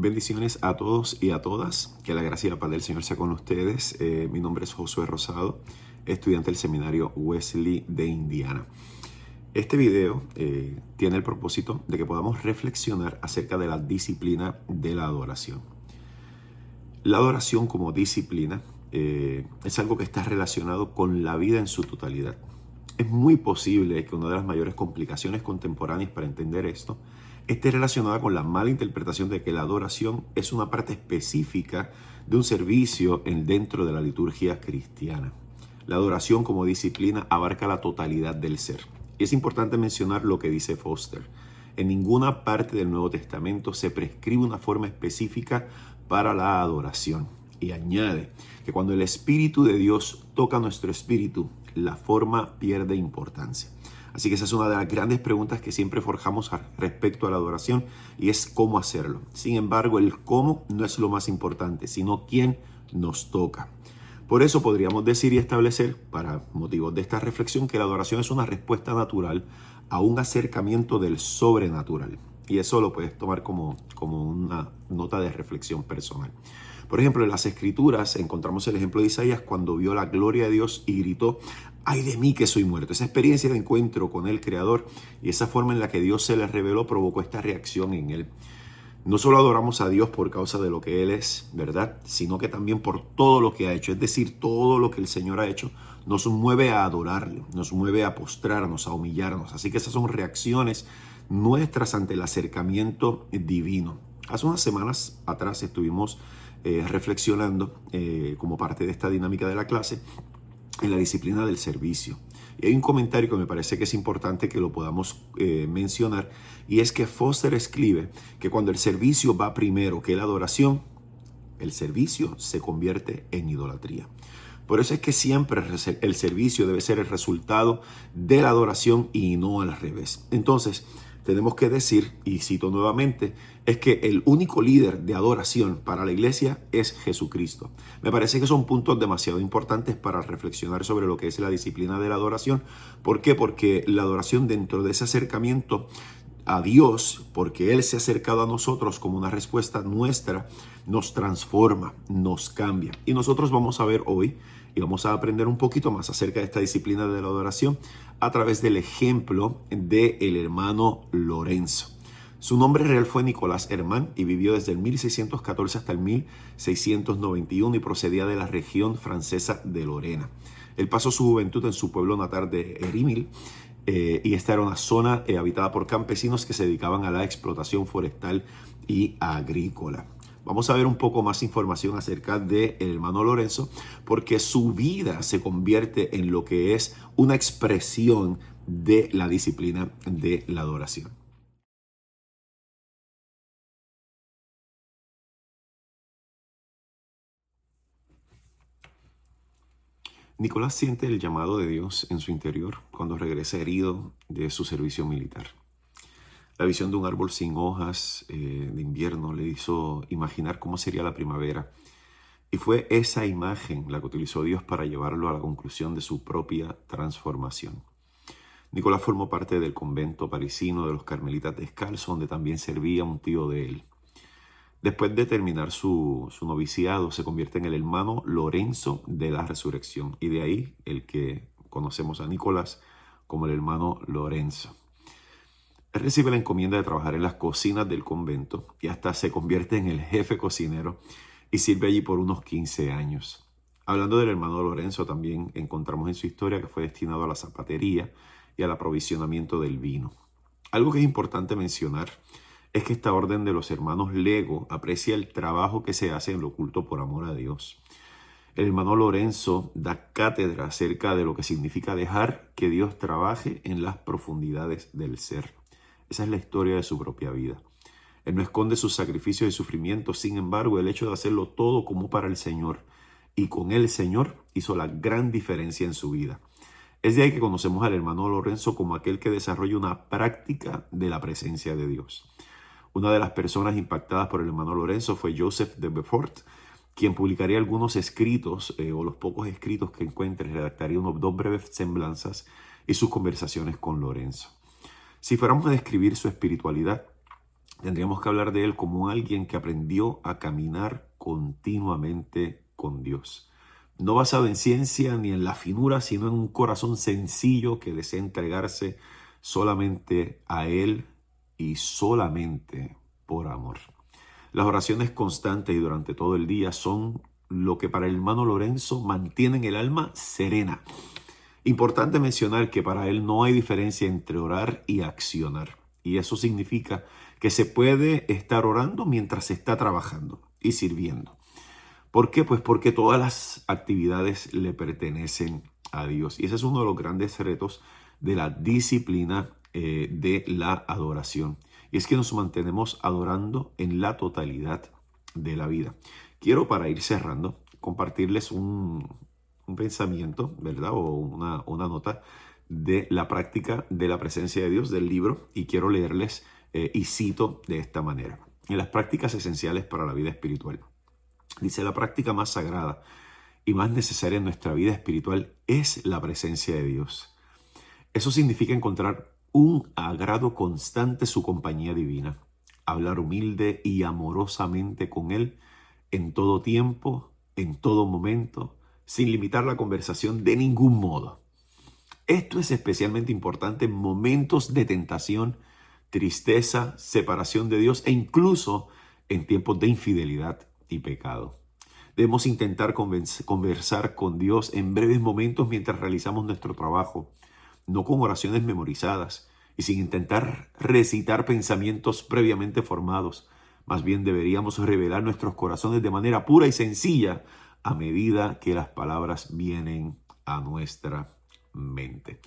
Bendiciones a todos y a todas. Que la gracia y la paz del Señor sea con ustedes. Mi nombre es Josué Rosado, estudiante del seminario Wesley de Indiana. Este video tiene el propósito de que podamos reflexionar acerca de la disciplina de la adoración. La adoración como disciplina es algo que está relacionado con la vida en su totalidad. Es muy posible que una de las mayores complicaciones contemporáneas para entender esto esté relacionada con la mala interpretación de que la adoración es una parte específica de un servicio dentro de la liturgia cristiana. La adoración como disciplina abarca la totalidad del ser. Y es importante mencionar lo que dice Foster. En ninguna parte del Nuevo Testamento se prescribe una forma específica para la adoración. Y añade que cuando el Espíritu de Dios toca nuestro espíritu, la forma pierde importancia. Así que esa es una de las grandes preguntas que siempre forjamos respecto a la adoración y es cómo hacerlo. Sin embargo, el cómo no es lo más importante, sino quién nos toca. Por eso podríamos decir y establecer, para motivos de esta reflexión, que la adoración es una respuesta natural a un acercamiento del sobrenatural. Y eso lo puedes tomar como una nota de reflexión personal. Por ejemplo, en las Escrituras encontramos el ejemplo de Isaías cuando vio la gloria de Dios y gritó: ¡ay de mí que soy muerto! Esa experiencia de encuentro con el Creador y esa forma en la que Dios se le reveló provocó esta reacción en él. No solo adoramos a Dios por causa de lo que Él es, ¿verdad? Sino que también por todo lo que ha hecho. Es decir, todo lo que el Señor ha hecho nos mueve a adorarle, nos mueve a postrarnos, a humillarnos. Así que esas son reacciones nuestras ante el acercamiento divino. Hace unas semanas atrás estuvimos reflexionando como parte de esta dinámica de la clase en la disciplina del servicio. Y hay un comentario que me parece que es importante que lo podamos mencionar, y es que Foster escribe que cuando el servicio va primero que la adoración, el servicio se convierte en idolatría. Por eso es que siempre el servicio debe ser el resultado de la adoración y no al revés. Entonces, tenemos que decir, y cito nuevamente, es que el único líder de adoración para la iglesia es Jesucristo. Me parece que son puntos demasiado importantes para reflexionar sobre lo que es la disciplina de la adoración. ¿Por qué? Porque la adoración, dentro de ese acercamiento a Dios, porque Él se ha acercado a nosotros como una respuesta nuestra, nos transforma, nos cambia. Y nosotros vamos a ver hoy y vamos a aprender un poquito más acerca de esta disciplina de la adoración a través del ejemplo del hermano Lorenzo. Su nombre real fue Nicolás Herman y vivió desde el 1614 hasta el 1691 y procedía de la región francesa de Lorena. Él pasó su juventud en su pueblo natal de Erimil, y esta era una zona habitada por campesinos que se dedicaban a la explotación forestal y agrícola. Vamos a ver un poco más información acerca del hermano Lorenzo, porque su vida se convierte en lo que es una expresión de la disciplina de la adoración. Nicolás siente el llamado de Dios en su interior cuando regresa herido de su servicio militar. La visión de un árbol sin hojas de invierno le hizo imaginar cómo sería la primavera. Y fue esa imagen la que utilizó Dios para llevarlo a la conclusión de su propia transformación. Nicolás formó parte del convento parisino de los Carmelitas Descalzos, donde también servía un tío de él. Después de terminar su noviciado, se convierte en el hermano Lorenzo de la Resurrección. Y de ahí el que conocemos a Nicolás como el hermano Lorenzo. Él recibe la encomienda de trabajar en las cocinas del convento y hasta se convierte en el jefe cocinero y sirve allí por unos 15 años. Hablando del hermano Lorenzo, también encontramos en su historia que fue destinado a la zapatería y al aprovisionamiento del vino. Algo que es importante mencionar es que esta orden de los hermanos Lego aprecia el trabajo que se hace en lo oculto por amor a Dios. El hermano Lorenzo da cátedra acerca de lo que significa dejar que Dios trabaje en las profundidades del ser. Esa es la historia de su propia vida. Él no esconde sus sacrificios y sufrimientos, sin embargo, el hecho de hacerlo todo como para el Señor y con el Señor hizo la gran diferencia en su vida. Es de ahí que conocemos al hermano Lorenzo como aquel que desarrolla una práctica de la presencia de Dios. Una de las personas impactadas por el hermano Lorenzo fue Joseph de Beaufort, quien publicaría algunos escritos o los pocos escritos que encuentre, redactaría dos breves semblanzas y sus conversaciones con Lorenzo. Si fuéramos a describir su espiritualidad, Tendríamos que hablar de él como alguien que aprendió a caminar continuamente con Dios. No basado en ciencia ni en la finura, sino en un corazón sencillo que desea entregarse solamente a Él y solamente por amor. Las oraciones constantes y durante todo el día son lo que para el hermano Lorenzo mantienen el alma serena. Importante mencionar que para él no hay diferencia entre orar y accionar. Y eso significa que se puede estar orando mientras se está trabajando y sirviendo. ¿Por qué? Pues porque todas las actividades le pertenecen a Dios. Y ese es uno de los grandes retos de la disciplina de la adoración. Y es que nos mantenemos adorando en la totalidad de la vida. Quiero, para ir cerrando, compartirles un pensamiento, ¿verdad? O una nota de la práctica de la presencia de Dios del libro. Y quiero leerles y cito de esta manera. En las prácticas esenciales para la vida espiritual. Dice, la práctica más sagrada y más necesaria en nuestra vida espiritual es la presencia de Dios. Eso significa encontrar un agrado constante su compañía divina, hablar humilde y amorosamente con Él en todo tiempo, en todo momento, sin limitar la conversación de ningún modo. Esto es especialmente importante en momentos de tentación, tristeza, separación de Dios e incluso en tiempos de infidelidad y pecado. Debemos intentar conversar con Dios en breves momentos mientras realizamos nuestro trabajo, no con oraciones memorizadas y sin intentar recitar pensamientos previamente formados. Más bien deberíamos revelar nuestros corazones de manera pura y sencilla a medida que las palabras vienen a nuestra mente.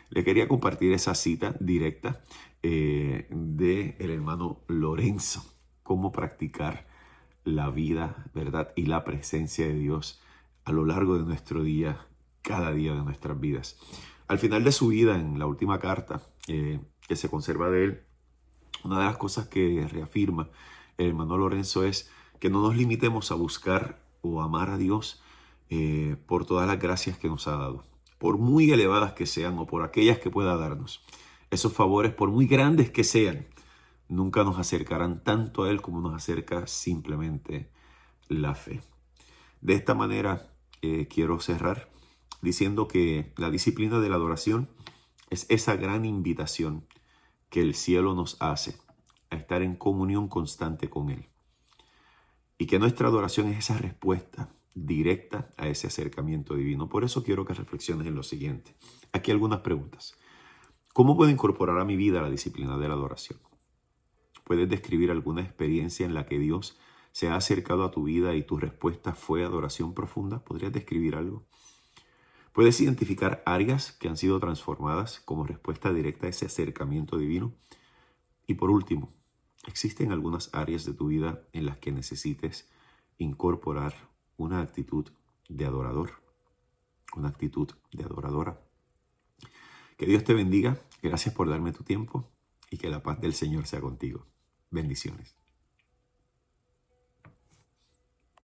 Le quería compartir esa cita directa del hermano Lorenzo, cómo practicar la vida, ¿verdad? Y la presencia de Dios a lo largo de nuestro día, cada día de nuestras vidas. Al final de su vida, en la última carta que se conserva de él, una de las cosas que reafirma el hermano Lorenzo es que no nos limitemos a buscar o amar a Dios por todas las gracias que nos ha dado, por muy elevadas que sean o por aquellas que pueda darnos. Esos favores, por muy grandes que sean, nunca nos acercarán tanto a Él como nos acerca simplemente la fe. De esta manera quiero cerrar diciendo que la disciplina de la adoración es esa gran invitación que el cielo nos hace a estar en comunión constante con Él. Y que nuestra adoración es esa respuesta directa a ese acercamiento divino. Por eso quiero que reflexiones en lo siguiente. Aquí algunas preguntas. ¿Cómo puedo incorporar a mi vida la disciplina de la adoración? ¿Puedes describir alguna experiencia en la que Dios se ha acercado a tu vida y tu respuesta fue adoración profunda? ¿Podrías describir algo? ¿Puedes identificar áreas que han sido transformadas como respuesta directa a ese acercamiento divino? Y por último, ¿existen algunas áreas de tu vida en las que necesites incorporar una actitud de adorador? Una actitud de adoradora. Que Dios te bendiga. Gracias por darme tu tiempo y que la paz del Señor sea contigo. Bendiciones.